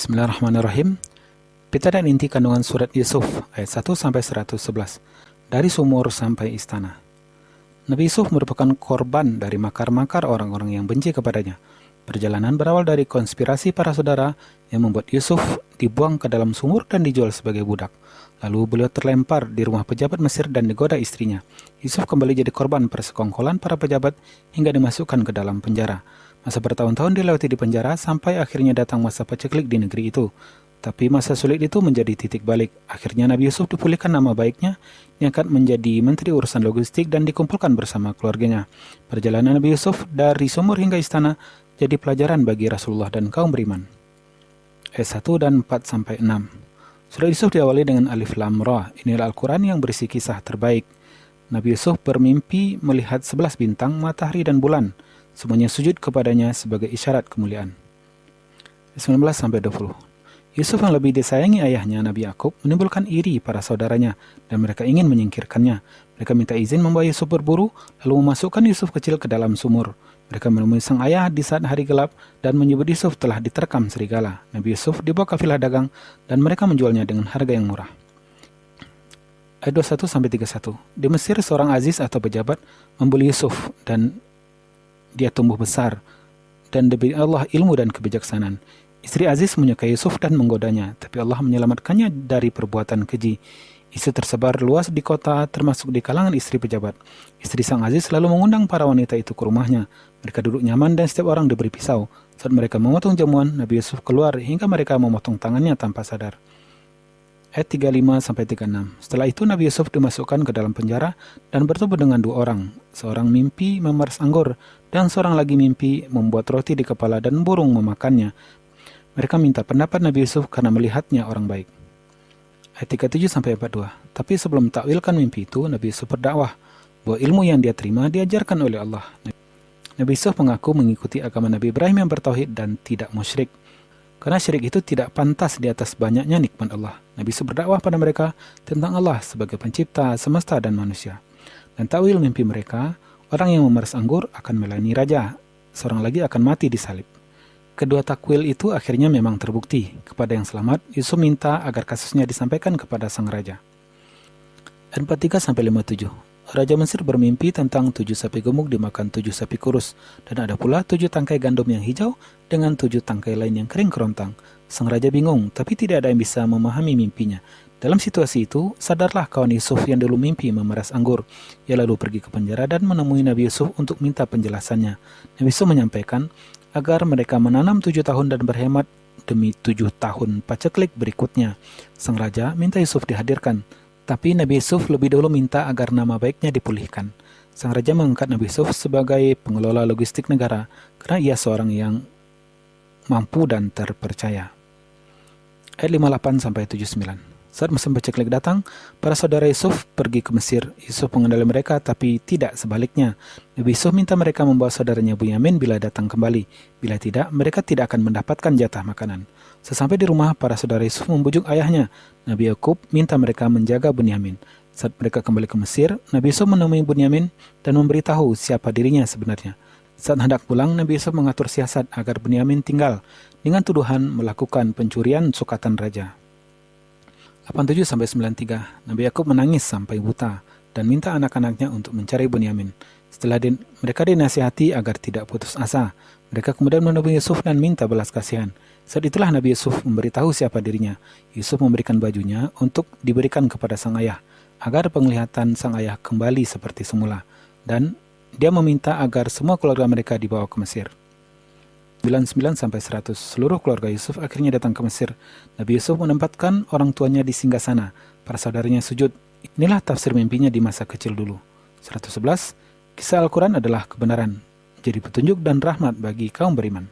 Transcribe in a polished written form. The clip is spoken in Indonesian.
Bismillahirrahmanirrahim. Pita dan inti kandungan surat Yusuf ayat 1-111 dari sumur sampai istana. Nabi Yusuf merupakan korban dari makar-makar orang-orang yang benci kepadanya. Perjalanan berawal dari konspirasi para saudara yang membuat Yusuf dibuang ke dalam sumur dan dijual sebagai budak. Lalu beliau terlempar di rumah pejabat Mesir dan digoda istrinya. Yusuf kembali jadi korban persekongkolan para pejabat hingga dimasukkan ke dalam penjara. Masa bertahun-tahun dilewati di penjara sampai akhirnya datang masa paceklik di negeri itu. Tapi masa sulit itu menjadi titik balik. Akhirnya Nabi Yusuf dipulihkan nama baiknya, diangkat menjadi menteri urusan logistik dan dikumpulkan bersama keluarganya. Perjalanan Nabi Yusuf dari sumur hingga istana jadi pelajaran bagi Rasulullah dan kaum beriman. Ayat 1 dan 4-6. Surat Yusuf diawali dengan Alif Lam Ra. Inilah Al-Quran yang berisi kisah terbaik. Nabi Yusuf bermimpi melihat 11 bintang, matahari dan bulan. Semuanya sujud kepadanya sebagai isyarat kemuliaan. 19-20. Yusuf yang lebih disayangi ayahnya Nabi Yakub menimbulkan iri para saudaranya dan mereka ingin menyingkirkannya. Mereka minta izin membawa Yusuf berburu lalu memasukkan Yusuf kecil ke dalam sumur. Mereka menemui sang ayah di saat hari gelap dan menyebut Yusuf telah diterkam serigala. Nabi Yusuf dibawa kafilah dagang dan mereka menjualnya dengan harga yang murah. Ayat 21-31. Di Mesir seorang aziz atau pejabat membuli Yusuf dan dia tumbuh besar dan diberi Allah ilmu dan kebijaksanaan. Istri Aziz menyukai Yusuf dan menggodanya, tapi Allah menyelamatkannya dari perbuatan keji. Isu tersebar luas di kota, termasuk di kalangan istri pejabat. Istri sang Aziz lalu mengundang para wanita itu ke rumahnya. Mereka duduk nyaman dan setiap orang diberi pisau. Saat mereka memotong jamuan, Nabi Yusuf keluar hingga mereka memotong tangannya tanpa sadar. Ayat 35-36. Setelah itu Nabi Yusuf dimasukkan ke dalam penjara dan bertemu dengan dua orang. Seorang mimpi memeras anggur dan seorang lagi mimpi membuat roti di kepala dan burung memakannya. Mereka minta pendapat Nabi Yusuf karena melihatnya orang baik. Ayat 37-42. Tapi sebelum takwilkan mimpi itu, Nabi Yusuf berdakwah bahwa ilmu yang dia terima diajarkan oleh Allah. Nabi Yusuf mengaku mengikuti agama Nabi Ibrahim yang bertauhid dan tidak musyrik. Karena syirik itu tidak pantas di atas banyaknya nikmat Allah. Nabi Yusuf berdakwah pada mereka tentang Allah sebagai pencipta semesta dan manusia. Dan takwil mimpi mereka, orang yang memeras anggur akan melayani raja, seorang lagi akan mati disalib. Kedua takwil itu akhirnya memang terbukti. Kepada yang selamat, Yusuf minta agar kasusnya disampaikan kepada sang raja. 43-57. Raja Mesir bermimpi tentang 7 sapi gemuk dimakan 7 sapi kurus, dan ada pula 7 tangkai gandum yang hijau dengan 7 tangkai lain yang kering kerontang. Sang raja bingung, tapi tidak ada yang bisa memahami mimpinya. Dalam situasi itu, sadarlah kawan Yusuf yang dulu mimpi memeras anggur. Ia lalu pergi ke penjara dan menemui Nabi Yusuf untuk minta penjelasannya. Nabi Yusuf menyampaikan agar mereka menanam 7 tahun dan berhemat demi 7 tahun paceklik berikutnya. Sang raja minta Yusuf dihadirkan, tapi Nabi Yusuf lebih dahulu minta agar nama baiknya dipulihkan. Sang raja mengangkat Nabi Yusuf sebagai pengelola logistik negara karena ia seorang yang mampu dan terpercaya. Ayat 58-79. Saat musim paceklik datang, para saudara Yusuf pergi ke Mesir. Yusuf mengenali mereka, tapi tidak sebaliknya. Nabi Yusuf minta mereka membawa saudaranya Bunyamin bila datang kembali. Bila tidak, mereka tidak akan mendapatkan jatah makanan. Sesampai di rumah, para saudara Yusuf membujuk ayahnya. Nabi Yakub minta mereka menjaga Bunyamin. Saat mereka kembali ke Mesir, Nabi Yusuf menemui Bunyamin dan memberitahu siapa dirinya sebenarnya. Saat hendak pulang, Nabi Yusuf mengatur siasat agar Bunyamin tinggal dengan tuduhan melakukan pencurian sukatan raja. 87-93. Nabi Yakub menangis sampai buta dan minta anak-anaknya untuk mencari Bunyamin. Setelah mereka dinasihati agar tidak putus asa, mereka kemudian menemui Yusuf dan minta belas kasihan. Saat itulah Nabi Yusuf memberitahu siapa dirinya. Yusuf memberikan bajunya untuk diberikan kepada sang ayah, agar penglihatan sang ayah kembali seperti semula. Dan dia meminta agar semua keluarga mereka dibawa ke Mesir. 99-100. Seluruh keluarga Yusuf akhirnya datang ke Mesir. Nabi Yusuf menempatkan orang tuanya di singgasana. Para saudaranya sujud. Inilah tafsir mimpinya di masa kecil dulu. 111. Kisah Al-Quran adalah kebenaran, jadi petunjuk dan rahmat bagi kaum beriman.